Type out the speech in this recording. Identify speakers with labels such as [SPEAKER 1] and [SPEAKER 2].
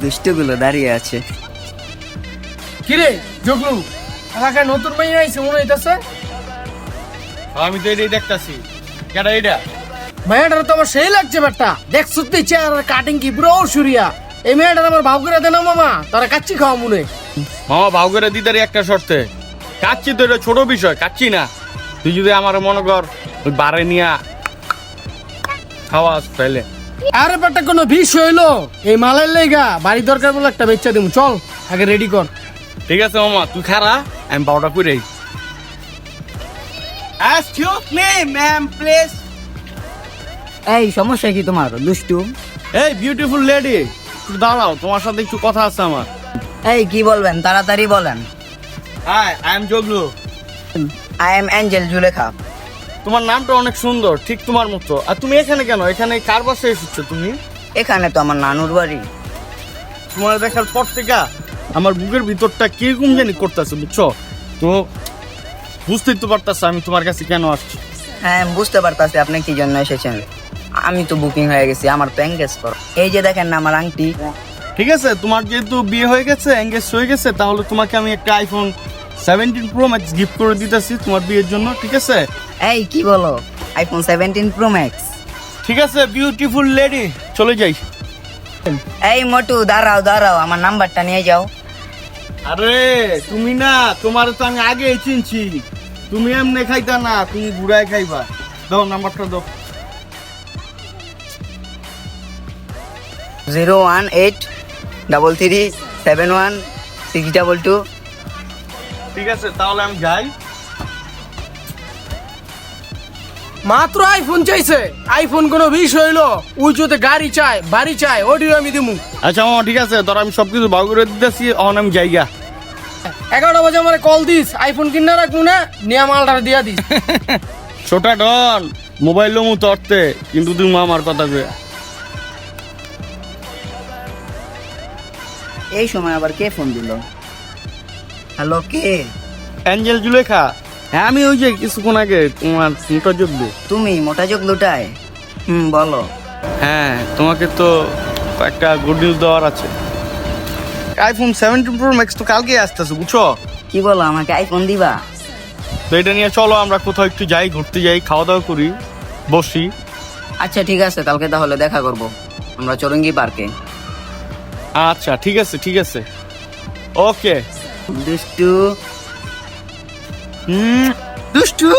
[SPEAKER 1] দুষ্টগুলো দাঁড়িয়ে আছে।
[SPEAKER 2] কিরে জগলু, এলাকায় নতুন মেয়ে আইছে মনে হইতাছে।
[SPEAKER 3] আমি তো এটাই দেখতাছি। কেডা এটা?
[SPEAKER 2] মেয়েটার তো আমার সেই লাগছে বেটা, দেখ সত্যি চেহারা কাটিং কি পুরো সুরিয়া। এই মেয়েটার আমার ভাব করে দেন মামা, তারা কাচ্চি খাওয়া মনে।
[SPEAKER 3] মামা ভাও করে দিদারি একটা শর্তে। কাচ্ছি তো এটা ছোট বিষয়, কাচ্ছি না। তুই যদি আমার মনে কর ওই বারে নিয়া খাওয়াস তাইলে।
[SPEAKER 2] আরে বেটা কোনো বিষ হইলো এই মালের লেগা বাড়ি দরকার বলে একটা বেচা দিমু, চল আগে রেডি কর।
[SPEAKER 3] ঠিক আছে মামা, তুই খারা, আমি বারোটা করেই।
[SPEAKER 1] Excuse me, ma'am, please. এই সমস্যা কি তোমার দুষ্টু?
[SPEAKER 3] এই বিউটিফুল লেডি, একটু দাঁড়াও, তোমার সাথে একটু কথা আছে আমার।
[SPEAKER 1] এই কি বলবেন তাড়াতাড়ি বলেন।
[SPEAKER 3] Hi, I am Joglu.
[SPEAKER 1] I am angel Zulekha.
[SPEAKER 3] তোমার নামটা অনেক সুন্দর, ঠিক তোমার মতো। আর তুমি এখানে কেন? এখানে কার বাসায় এসেছো তুমি?
[SPEAKER 1] এখানে তো আমার নানুর বাড়ি।
[SPEAKER 3] তোমার দেখার পর থেকে আমার বুকের ভিতরটা কিরকম জানি করতেছে, বুঝছো তো? বুঝতেই তো পারতাছ আমি তোমার কাছে কেন আসছি।
[SPEAKER 1] হ্যাঁ আমি বুঝতে পারতাছি আপনি কি জন্য এসেছেন। আমি তো বুকিং হয়ে গেছি, আমার তো এঙ্গেজ করো। এই যে দেখেন না আমার আংটি।
[SPEAKER 3] ঠিক আছে, তোমার যেহেতু বিয়ে হয়ে গেছে, এঙ্গেজ হয়ে গেছে, তাহলে তোমাকে আমি একটা আইফোন 17 প্রো ম্যাক্স গিফট করে দিতেছি তোমার বিয়ের জন্য, ঠিক আছে?
[SPEAKER 1] এই কি বলো, আইফোন 17 প্রো ম্যাক্স?
[SPEAKER 3] ঠিক আছে বিউটিফুল লেডি, চলে যাই।
[SPEAKER 1] এই মোটু দাঁড়াও দাঁড়াও, আমার নাম্বারটা নিয়ে যাও।
[SPEAKER 3] আরে তুমি না, তোমার তো আমি আগেই চিনছি। তুমি এমনি খাইতা না, তুমি ঘুরায় খাইবা। দাও নাম্বারটা দাও।
[SPEAKER 1] 018337162।
[SPEAKER 3] ঠিক আছে তাহলে আমি যাই।
[SPEAKER 2] মাত্র আইফোন চাইছে, আইফোন কোনো বিষ হইলো? ওই যদি গাড়ি চাই বাড়ি চাই ওডিও আমি দিমু।
[SPEAKER 3] আচ্ছা মামা ঠিক আছে, ধর আমি সবকিছু ভাগ করে দিতেছি, এখন আমি যাইগা।
[SPEAKER 2] 11টা বাজে আমার কল দিস, আইফোন কিনা রাখবো না, নিয়ে মালটা দিয়া দিস।
[SPEAKER 3] ছোটা ডন মোবাইল লমু তরতে, কিন্তু তুমি আমার কথা কয়ে।
[SPEAKER 1] এই সময় আবার কে ফোন দিল? হ্যালো কে?
[SPEAKER 3] অ্যাঞ্জেল জুলেখা। হ্যাঁ আমি ওই যে কিছুক্ষণ আগে তোমার মোটা যোগ্য।
[SPEAKER 1] তুমি মোটা চোখ লুটায়? বলো।
[SPEAKER 3] হ্যাঁ তোমাকে তো একটা গুড নিউজ দেওয়ার আছে। আইফোন 17 প্রো ম্যাক্স তো কালকে আসতেছে, বুঝছো?
[SPEAKER 1] কি বলো, আমাকে আইফোন দিবা?
[SPEAKER 3] তো এটা নিয়ে চলো আমরা কোথাও একটু যাই, ঘুরতে যাই, খাওয়া দাওয়া করি, বসি।
[SPEAKER 1] আচ্ছা ঠিক আছে, কালকে তাহলে দেখা করব আমরা চৌরঙ্গি পার্কে।
[SPEAKER 3] আচ্ছা ঠিক আছে ঠিক আছে, ওকে।
[SPEAKER 1] দুষ্টু
[SPEAKER 3] দুষ্টু।